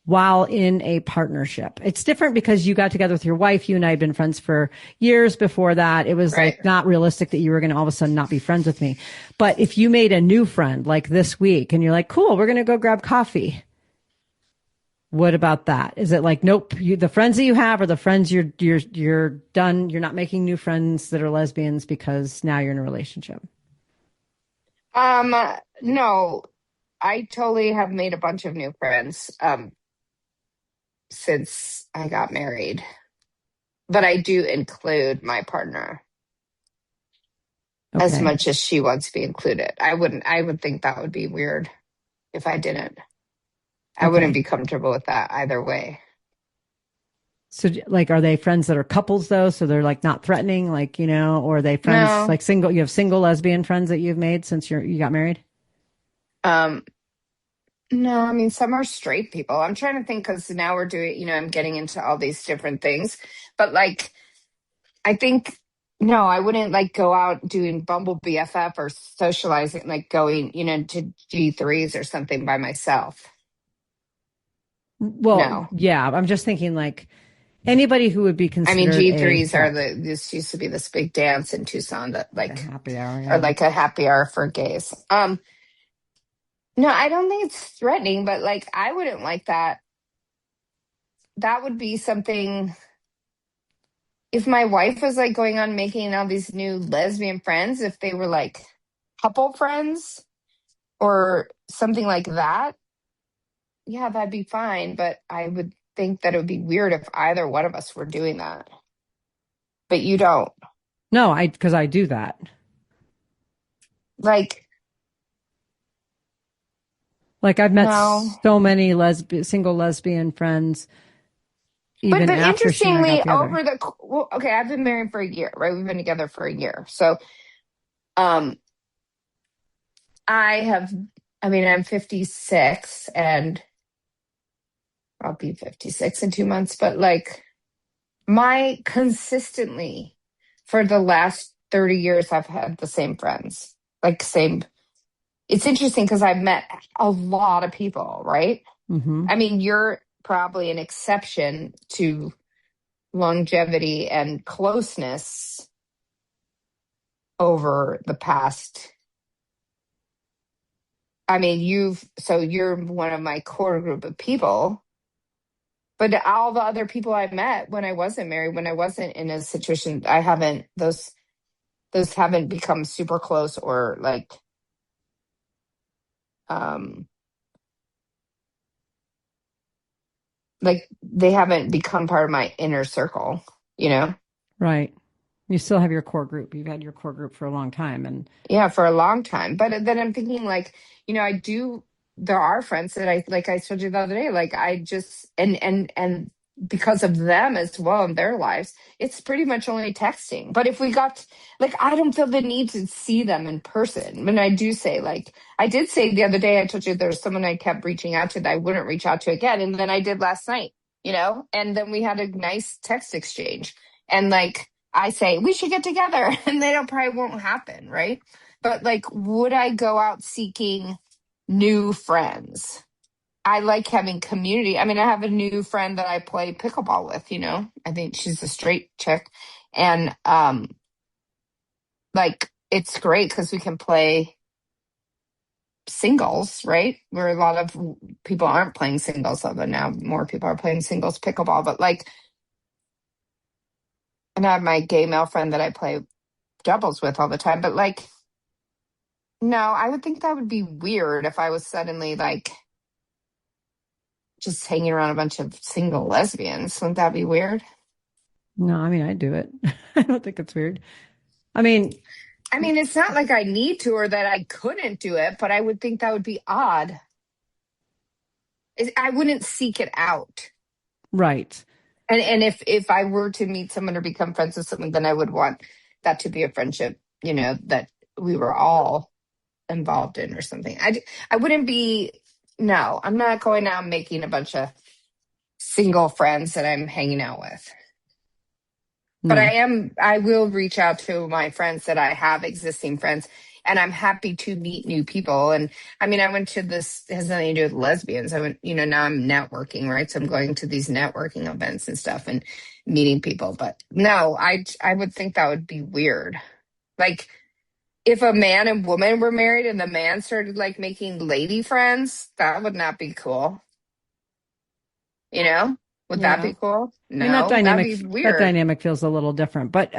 while in a partnership? It's different because you got together with your wife. You and I had been friends for years before that. It was Right. like not realistic that you were going to all of a sudden not be friends with me. But if you made a new friend like this week and you're like, cool, we're going to go grab coffee. What about that? Is it like, nope, the friends that you have are the friends you're done. You're not making new friends that are lesbians because now you're in a relationship. Um, no, I totally have made a bunch of new friends since I got married, but I do include my partner as Okay. much as she wants to be included. I would think that would be weird if I didn't. I wouldn't Okay. be comfortable with that either way. So, like, are they friends that are couples though? So they're like not threatening, like, or are they friends No, like single? You have single lesbian friends that you've made since you got married? um, no, I mean, some are straight people. I'm trying to think because now we're doing, I'm getting into all these different things. But like, I think, no, I wouldn't like go out doing Bumble BFF or socializing, like going, to G3s or something by myself. Well, No. yeah, I'm just thinking like anybody who would be I mean, considered a G3s are threat. this used to be this big dance in Tucson that A like, happy hour, or yeah. like a happy hour for gays. No, I don't think it's threatening, but like, I wouldn't like that. That would be something if my wife was like going on making all these new lesbian friends, if they were like couple friends or something like that, yeah, that'd be fine. But I would think that it would be weird if either one of us were doing that. But you don't. No, because I do that. Like, Like I've met no. so many single lesbian friends But even but after she and I got interestingly, together. well, okay, I've been married for a year, right? We've been together for a year. So um I have I mean, I'm 56 and I'll be 56 in 2 months, but like my consistently for the last 30 years I've had the same friends. Like same it's interesting because I've met a lot of people, right? Hmm. I mean, you're probably an exception to longevity and closeness over the past. I mean, you're one of my core group of people, but all the other people I met when I wasn't married, when I wasn't in a situation, I haven't, those haven't become super close or um, like they haven't become part of my inner circle, you know? Right. You still have your core group. You've had your core group for a long time. And Yeah, for a long time. But then I'm thinking like, I do there are friends that like I told you the other day, like I just and because of them as well in their lives, it's pretty much only texting. But if we got like I don't feel the need to see them in person. When I do say like I did say the other day, I told you there was someone I kept reaching out to that I wouldn't reach out to again. And then I did last night, and then we had a nice text exchange. And like I say we should get together, and they don't probably won't happen, right? But like, would I go out seeking new friends? I like having community. I mean, I have a new friend that I play pickleball with, I think she's a straight chick. And like it's great because we can play singles, right? Where a lot of people aren't playing singles, although now more people are playing singles pickleball. But like, and I have my gay male friend that I play doubles with all the time. But like, no, I would think that would be weird if I was suddenly like just hanging around a bunch of single lesbians. Wouldn't that be weird? no, I mean, I do it. I don't think it's weird. I mean, I mean, it's not like I need to or that I couldn't do it, but I would think that would be odd. I wouldn't seek it out. Right. And if I were to meet someone or become friends with someone, then I would want that to be a friendship, that we were all involved in or something. I wouldn't be, no, I'm not going out and making a bunch of single friends that I'm hanging out with. But No. I will reach out to my friends that I have existing friends, and I'm happy to meet new people. And I mean, I went to this, it has nothing to do with lesbians. I went, now I'm networking, right? So I'm going to these networking events and stuff and meeting people. But no, I would think that would be weird. Like if a man and woman were married and the man started like making lady friends, that would not be cool. You know? Would that Yeah. be cool? I mean, No, that'd be that weird. dynamic feels a little different, but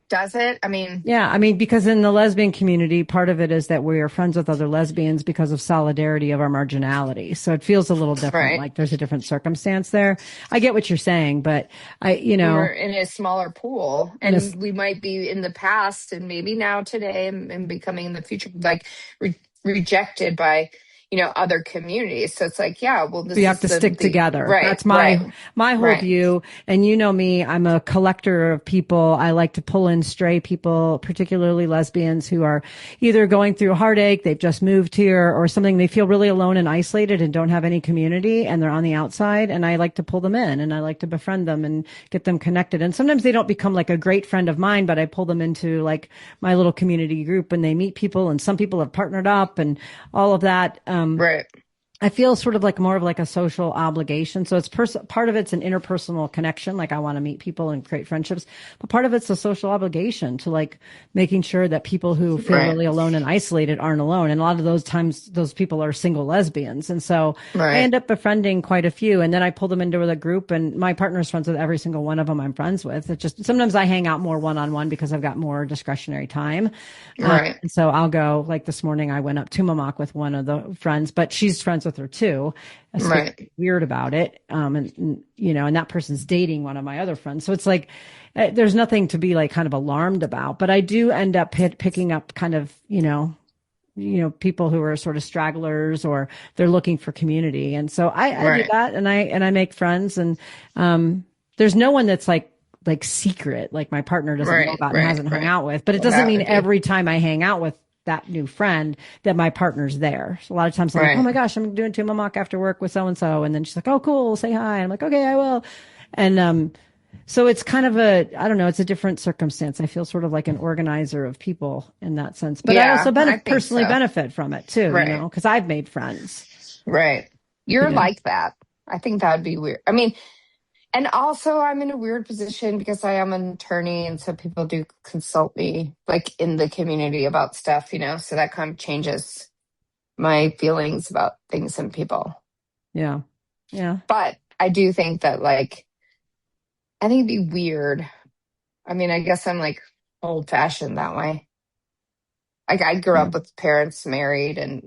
Does it? I mean, yeah, I mean, because in the lesbian community, part of it is that we are friends with other lesbians because of solidarity of our marginality. So it feels a little different, right. like there's a different circumstance there. I get what you're saying, but We were in a smaller pool in a, and we might be in the past and maybe now today and becoming in the future like rejected by other communities. So it's like, yeah, well, we this have is to stick the together. right, That's right, my whole right, view. And you know me, I'm a collector of people. I like to pull in stray people, particularly lesbians who are either going through a heartache, they've just moved here or something. They feel really alone and isolated and don't have any community and they're on the outside. And I like to pull them in and I like to befriend them and get them connected. And sometimes they don't become like a great friend of mine, but I pull them into like my little community group and they meet people and some people have partnered up and all of that. right, I feel sort of like more of like a social obligation. So it's part of it's an interpersonal connection. Like I want to meet people and create friendships, but part of it's a social obligation to like making sure that people who feel right, really alone and isolated aren't alone. And a lot of those times, those people are single lesbians. And so I right. end up befriending quite a few. And then I pull them into the group and my partner's friends with every single one of them I'm friends with. It's just sometimes I hang out more one-on-one because I've got more discretionary time. Right. And so I'll go like this morning, I went up to Mamak with one of the friends, but she's friends with her too. So it's Right. weird about it. And that person's dating one of my other friends. So it's like, there's nothing to be like kind of alarmed about, but I do end up picking up kind of, people who are sort of stragglers or they're looking for community. And so I do Right. that and I make friends and, there's no one that's like secret, like my partner doesn't know Right. about and Right. hasn't hung Right. out with, but it Well, doesn't that mean would be every time I hang out with that new friend that my partner's there. So a lot of times I'm like, oh right. my gosh, I'm doing Tumamock after work with so and so. And then she's like, oh, cool. Say hi. I'm like, okay, I will. And, so it's kind of I don't know, it's a different circumstance. I feel sort of like an organizer of people in that sense, but I also Yeah, I think personally so. benefit from it too, Right. because I've made friends, Right. you You're know. like that. I think that would be weird. I mean, and also I'm in a weird position because I am an attorney and so people do consult me like in the community about stuff. So that kind of changes my feelings about things and people. Yeah. Yeah. But I do think that like I think it'd be weird. I mean, I guess I'm like old fashioned that way. Like I grew Yeah. up with parents married and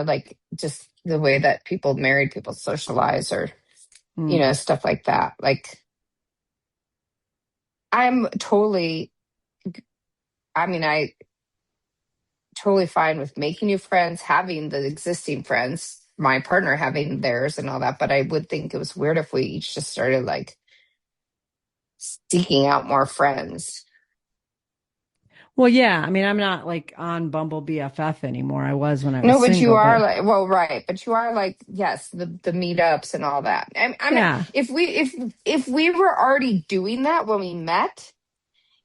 like just the way that married people socialize or Mm. stuff like that. Like I'm totally I mean I totally fine with making new friends, having the existing friends, my partner having theirs and all that, but I would think it was weird if we each just started like seeking out more friends. Well, yeah. I mean, I'm not like on Bumble BFF anymore. I was when I was No, but you single, are but like, well, right, but you are like, yes, the meetups and all that. I'm not, yeah. if we were already doing that when we met,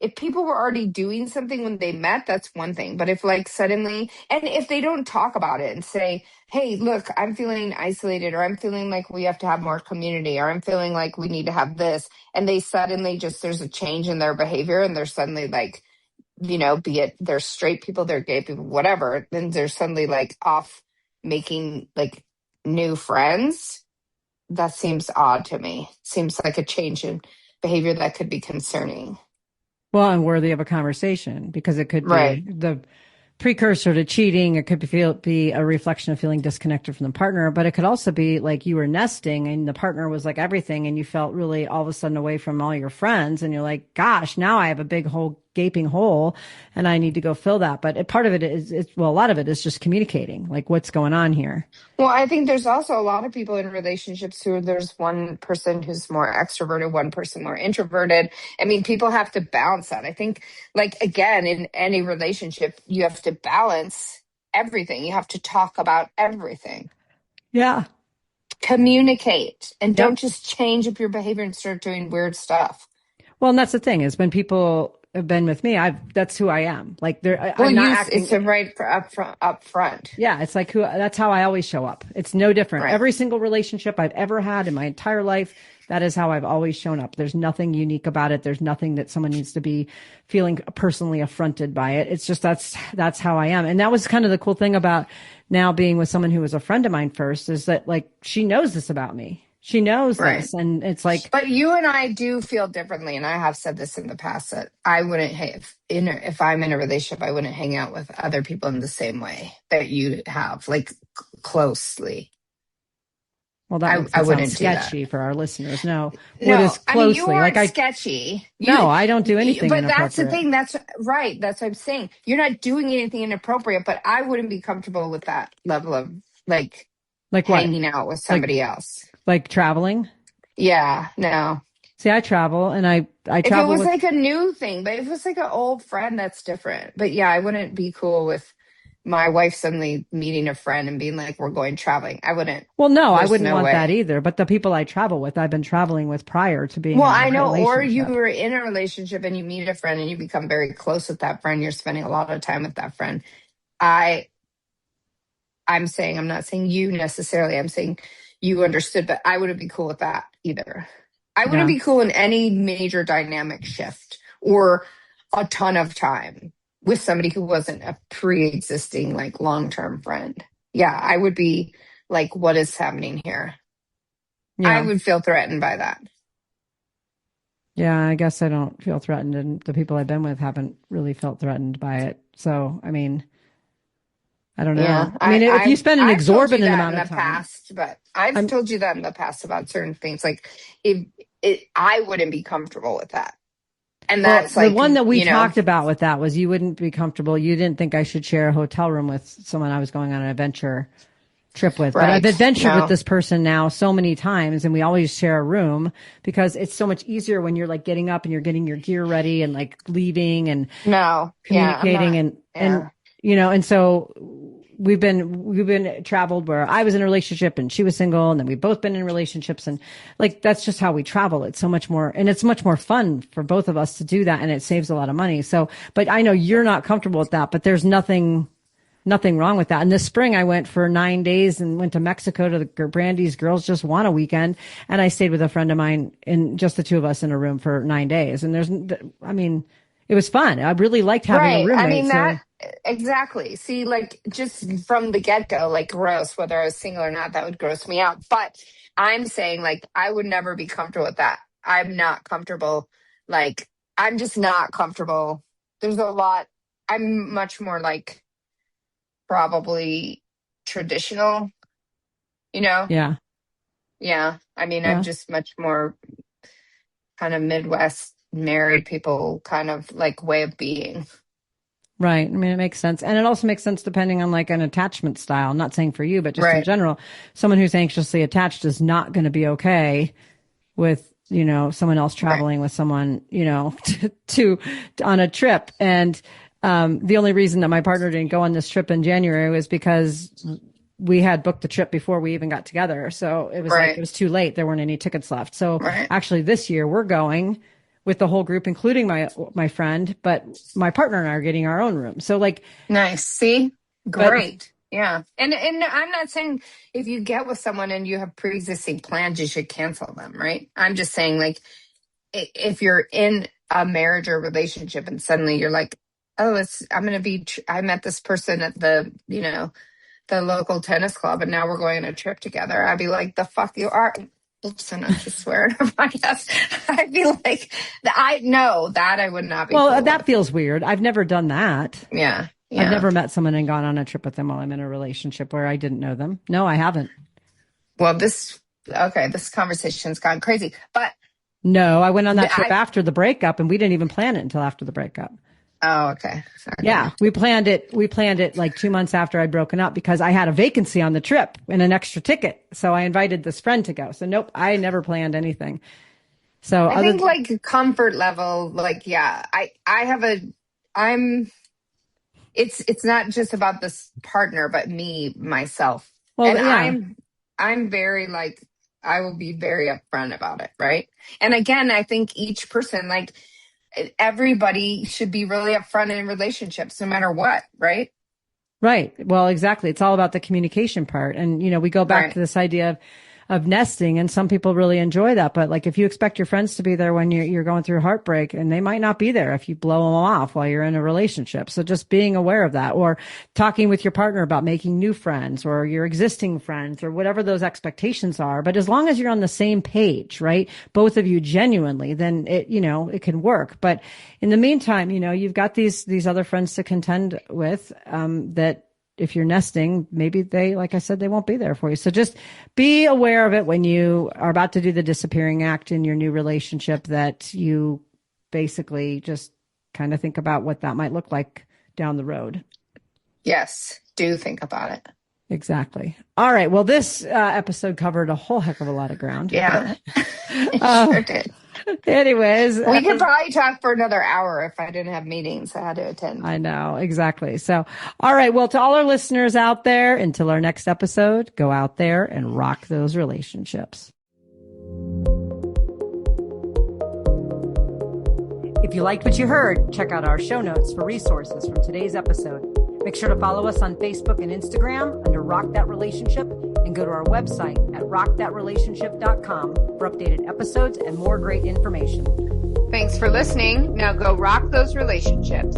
if people were already doing something when they met, that's one thing. But if like suddenly, and if they don't talk about it and say, hey, look, I'm feeling isolated, or I'm feeling like we have to have more community, or I'm feeling like we need to have this, and they suddenly just, there's a change in their behavior, and they're suddenly like, be it they're straight people, they're gay people, whatever, then they're suddenly like off making like new friends. That seems odd to me. Seems like a change in behavior that could be concerning. Well, and worthy of a conversation because it could Right. be the precursor to cheating. It could be a reflection of feeling disconnected from the partner, but it could also be like you were nesting and the partner was like everything and you felt really all of a sudden away from all your friends and you're like, gosh, now I have a big whole gaping hole and I need to go fill that. But part of it is, well, a lot of it is just communicating, like what's going on here. Well, I think there's also a lot of people in relationships who there's one person who's more extroverted, one person more introverted. I mean, people have to balance that. I think, like, again, in any relationship, you have to balance everything. You have to talk about everything. Yeah. Communicate and Yep. don't just change up your behavior and start doing weird stuff. Well, and that's the thing is when people have been with me, that's who I am. Like Well, I'm not acting. it's a right for up front. Yeah, it's like that's how I always show up. It's no different. Right. Every single relationship I've ever had in my entire life, that is how I've always shown up. There's nothing unique about it. There's nothing that someone needs to be feeling personally affronted by it. It's just that's how I am. And that was kind of the cool thing about now being with someone who was a friend of mine first is that like she knows this about me. She knows Right. this, and it's like. But you and I do feel differently, and I have said this in the past that I wouldn't if I'm in a relationship, I wouldn't hang out with other people in the same way that you have, like closely. Well, that makes I it sound wouldn't do that. sketchy for our listeners. No, No, what is I mean you closely aren't like sketchy. No, I don't do anything But that's the inappropriate. thing. That's right. That's what I'm saying. You're not doing anything inappropriate, but I wouldn't be comfortable with that level of like Like what? hanging out with somebody else. Like traveling? Yeah, no. See, I travel and I If it travel was with. like a new thing, but if it was like an old friend, that's different. But yeah, I wouldn't be cool with my wife suddenly meeting a friend and being like, we're going traveling. I wouldn't. Well, no, I There's wouldn't no want way. that either. But the people I travel with, I've been traveling with prior to being Well, in a I know, or you relationship. were in a relationship and you meet a friend and you become very close with that friend. You're spending a lot of time with that friend. I'm saying, I'm not saying you necessarily. I'm saying you understood, but I wouldn't be cool with that either. I wouldn't Yeah. be cool in any major dynamic shift or a ton of time with somebody who wasn't a pre-existing like long-term friend. Yeah, I would be like, what is happening here? I Yeah. would feel threatened by that. Yeah. I guess I don't feel threatened, and the people I've been with haven't really felt threatened by it. So, I mean, I don't Yeah, know. I mean, if you spend an I've told you exorbitant that in amount the of time, past, but I've I'm, told you that in the past about certain things. Like, if I wouldn't be comfortable with that, and well, that's the like, one that we you know, talked about with that was you wouldn't be comfortable. You didn't think I should share a hotel room with someone I was going on an adventure trip with. But I've right? adventured with No, this person now so many times, and we always share a room because it's so much easier when you're like getting up and you're getting your gear ready and like leaving and no, yeah, I'm communicating not. and Yeah, you know, and so we've been traveled where I was in a relationship and she was single, and then we've both been in relationships, and like that's just how we travel. It's so much more, and it's much more fun for both of us to do that, and it saves a lot of money. So, but I know you're not comfortable with that, but there's nothing wrong with that. And this spring I went for 9 days and went to Mexico to the Brandy's Girls Just Want a Weekend. And I stayed with a friend of mine and just the two of us in a room for 9 days. And I mean, it was fun. I really liked having a right. I roommate. mean So that exactly. See, like just from the get go, like gross. Whether I was single or not, that would gross me out. But I'm saying, like, I would never be comfortable with that. I'm not comfortable. Like, I'm just not comfortable. There's a lot. I'm much more like probably traditional, you know? yeah, Yeah. I mean, I'm yeah, just much more kind of Midwest married people kind of like way of being. right. I mean, it makes sense. And it also makes sense depending on like an attachment style. I'm not saying for you, but just in Right. general, someone who's anxiously attached is not going to be okay with, you know, someone else Right. traveling with someone, you know, on a trip. And the only reason that my partner didn't go on this trip in January was because we had booked the trip before we even got together. So it was like it Right. was too late. There weren't any tickets left. So Right. actually this year we're going with the whole group, including my friend, but my partner and I are getting our own room. So like, Nice. See? but Great. Yeah. And I'm not saying if you get with someone and you have pre-existing plans, you should cancel them, right? I'm just saying like if you're in a marriage or relationship and suddenly you're like, oh, I met this person at the, you know, the local tennis club and now we're going on a trip together. I'd be like, the fuck you are. Oops, I'm not to swear on a podcast. I'd be like, I know that I would not be well, cool that with. feels weird. I've never done that. Yeah. I've Yeah. never met someone and gone on a trip with them while I'm in a relationship where I didn't know them. No, I haven't. Well, this conversation's gone crazy. But No, I went on that trip I after the breakup and we didn't even plan it until after the breakup. Oh, okay. Yeah, we planned it like 2 months after I'd broken up because I had a vacancy on the trip and an extra ticket. So I invited this friend to go. So nope, I never planned anything. So I think like comfort level, like, yeah, it's not just about this partner, but myself. well, And yeah, I'm very like, I will be very upfront about it. Right. And again, I think each person, like everybody should be really upfront in relationships, no matter what. Right. right. Well, exactly. It's all about the communication part. And, we go back to this idea of nesting, and some people really enjoy that. But like, if you expect your friends to be there when you're going through heartbreak, and they might not be there if you blow them off while you're in a relationship. So just being aware of that, or talking with your partner about making new friends or your existing friends or whatever those expectations are. But as long as you're on the same page, right? Both of you genuinely, then it can work. But in the meantime, you've got these other friends to contend with, that if you're nesting, maybe they, like I said, they won't be there for you. So just be aware of it when you are about to do the disappearing act in your new relationship, that you basically just kind of think about what that might look like down the road. Yes. Do think about it. Exactly. All right. Well, this episode covered a whole heck of a lot of ground. Yeah. It sure did. Anyways, we could probably talk for another hour if I didn't have meetings I had to attend. I know, exactly. So, all right. Well, to all our listeners out there, until our next episode, go out there and rock those relationships. If you liked what you heard, check out our show notes for resources from today's episode. Make sure to follow us on Facebook and Instagram under Rock That Relationship, and go to our website at rockthatrelationship.com for updated episodes and more great information. Thanks for listening. Now go rock those relationships.